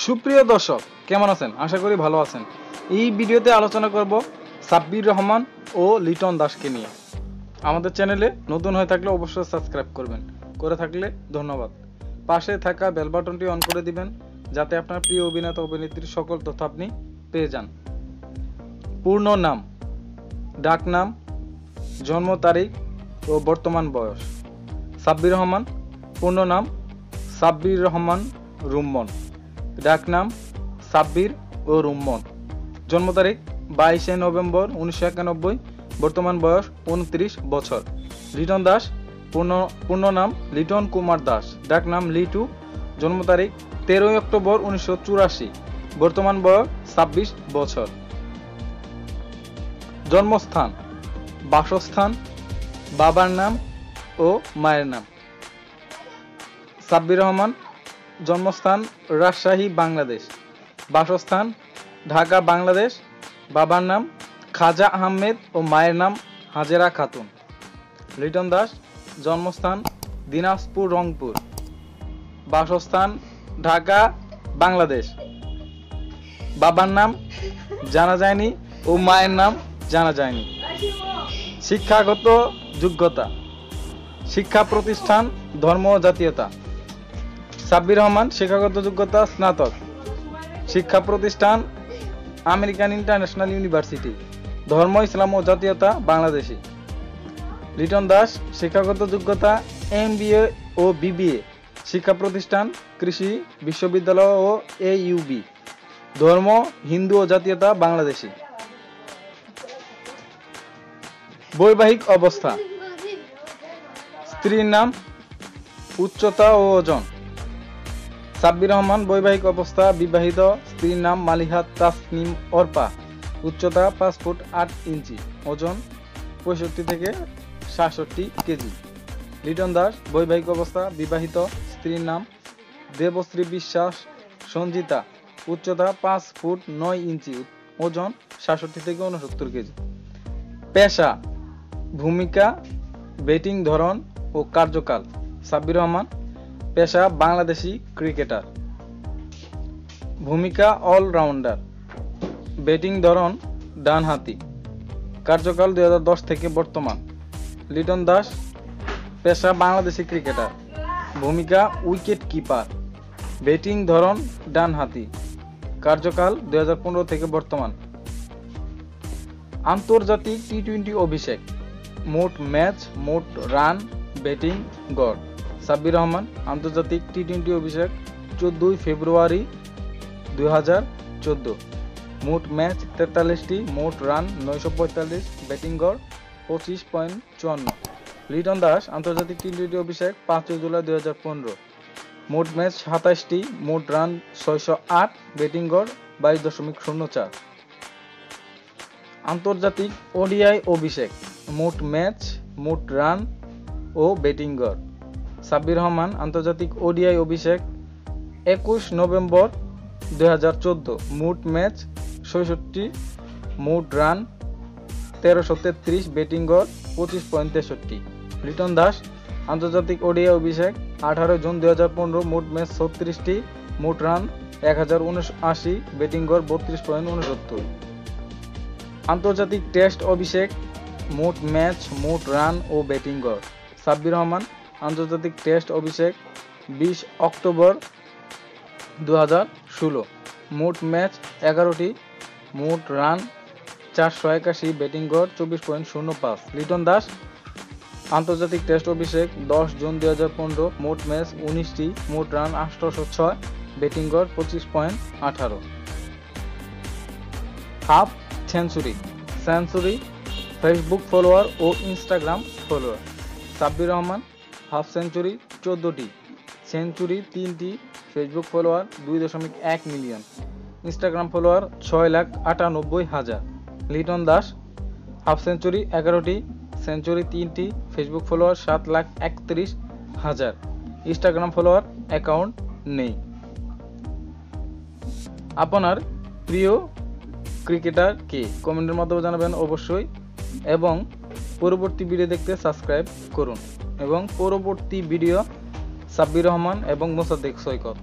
সুপ্রিয় দর্শক, কেমন আছেন? আশা করি ভালো আছেন। এই ভিডিওতে আলোচনা করব সাব্বির রহমান ও লিটন দাসকে নিয়ে। আমাদের চ্যানেলে নতুন হয়ে থাকলে অবশ্যই সাবস্ক্রাইব করবেন, করে থাকলে ধন্যবাদ। পাশে থাকা বেল বাটনটি অন করে দিবেন যাতে আপনার প্রিয় অভিনেতা অভিনেত্রীর সকল তথ্য আপনি পেয়ে যান। পূর্ণ নাম, ডাক নাম, জন্ম তারিখ ও বর্তমান বয়স। সাব্বির রহমান, পূর্ণ নাম সাব্বির রহমান রুম্মন, ডাক নাম সাব্বির ও রুম্মন, জন্ম তারিখ 22 নভেম্বর 1991, বর্তমান বয়স 29 বছর। লিটন দাস, পূর্ণ নাম লিটন কুমার দাস, ডাক নাম লিটু, জন্ম তারিখ 13 অক্টোবর 1984, বর্তমান বয়স 26 বছর। জন্মস্থান, বাসস্থান, বাবার নাম ও মায়ের নাম। সাব্বির রহমান, জন্মস্থান রাজশাহী, বাংলাদেশ, বাসস্থান ঢাকা, বাংলাদেশ, বাবার নাম খাজা আহমেদ ও মায়ের নাম হাজেরা খাতুন। লিটন দাস, জন্মস্থান দিনাজপুর, রংপুর, বাসস্থান ঢাকা, বাংলাদেশ, বাবার নাম জানা যায়নি ও মায়ের নাম জানা যায়নি। শিক্ষাগত যোগ্যতা, শিক্ষা প্রতিষ্ঠান, ধর্ম ও জাতীয়তা। সাব্বির রহমান, শিক্ষাগত যোগ্যতা স্নাতক, শিক্ষা প্রতিষ্ঠান আমেরিকান ইন্টারন্যাশনাল ইউনিভার্সিটি, ধর্ম ইসলাম ও জাতীয়তা বাংলাদেশি। লিটন দাস, শিক্ষাগত যোগ্যতা MBA ও BBA, শিক্ষা প্রতিষ্ঠান কৃষি বিশ্ববিদ্যালয় ও AUB, ধর্ম হিন্দু ও জাতীয়তা বাংলাদেশি। বৈবাহিক অবস্থা, স্ত্রীর নাম, উচ্চতা ও ওজন। সাব্বির রহমান, বৈবাহিক অবস্থা বিবাহিত, স্ত্রীর নাম মালিহা তাসনিম অর্পা, উচ্চতা 5 ফুট 8 ইঞ্চি, ওজন 65 থেকে 67 কেজি। লিটন দাস, বৈবাহিক অবস্থা বিবাহিত, স্ত্রীর নাম দেবশ্রী বিশ্বাস সঞ্জিতা, উচ্চতা 5 ফুট 9 ইঞ্চি, ওজন 67 থেকে 69 কেজি। পেশা, ভূমিকা, ব্যাটিং ধরন ও কার্যকাল। সাব্বির রহমান, পেশা বাংলাদেশি ক্রিকেটার, ভূমিকা অলরাউন্ডার, ব্যাটিং ধরন ডানহাতি, কার্যকাল 2010 থেকে বর্তমান। লিটন দাস, পেশা বাংলাদেশি ক্রিকেটার, ভূমিকা উইকেট কিপার, ব্যাটিং ধরন ডানহাতি, কার্যকাল 2015 থেকে বর্তমান। আন্তর্জাতিক টি-20 অভিষেক, মোট ম্যাচ, মোট রান, ব্যাটিং গড়। সাব্বির রহমান, আন্তর্জাতিক টি-20 অভিষেক 14 ফেব্রুয়ারি 2014, মোট ম্যাচ 43টি, মোট রান 945, ব্যাটিং গড় 25.54। লিটন দাস, আন্তর্জাতিক টি-20 অভিষেক 5 জুলাই 2015, মোট ম্যাচ 27টি, মোট রান 608, ব্যাটিং গড় 22.04। আন্তর্জাতিক ODI অভিষেক, মোট ম্যাচ, মোট রান ও ব্যাটিং গড়। সাব্বির রহমান, আন্তর্জাতিক ODI অভিষেক 21 নভেম্বর 2014, মোট ম্যাচ 66, মোট রান 1333, ব্যাটিং গড় 25.63। লিটন দাস, আন্তর্জাতিক ODI অভিষেক 18 জুন 2015, মোট ম্যাচ 36টি, মোট রান 1079, ব্যাটিং গড় 32.69। আন্তর্জাতিক টেস্ট অভিষেক, মোট ম্যাচ, মোট রান ও ব্যাটিং গড়। সাব্বির রহমান, আন্তর্জাতিক টেস্ট অভিষেক 20 অক্টোবর 2016, মোট ম্যাচ 11টি, মোট রান 481, ব্যাটিং গড় 24.05। লিটন দাস, আন্তর্জাতিক টেস্ট অভিষেক 10 জুন 2015, মোট ম্যাচ 19টি, মোট রান 806, ব্যাটিং গড় 25.18। হাফ সেঞ্চুরি, ফেসবুক ফলোয়ার ও Instagram follower. Sabbir Rahman, half century 14টি, সেঞ্চুরি 3টি, Facebook follower 2.1 million, Instagram follower 6,98,000। Liton Das, half century 11টি, সেঞ্চুরি 3টি, Facebook follower 7,31,000, Instagram follower account নেই। আপনার প্রিয় ক্রিকেটার কে? কমেন্টের মাধ্যমে জানাবেন অবশ্যই, এবং পরবর্তী ভিডিও দেখতে সাবস্ক্রাইব করুন। এবং পরবর্তী ভিডিও সাব্বির রহমান এবং মোসাদ্দেক সৈকত।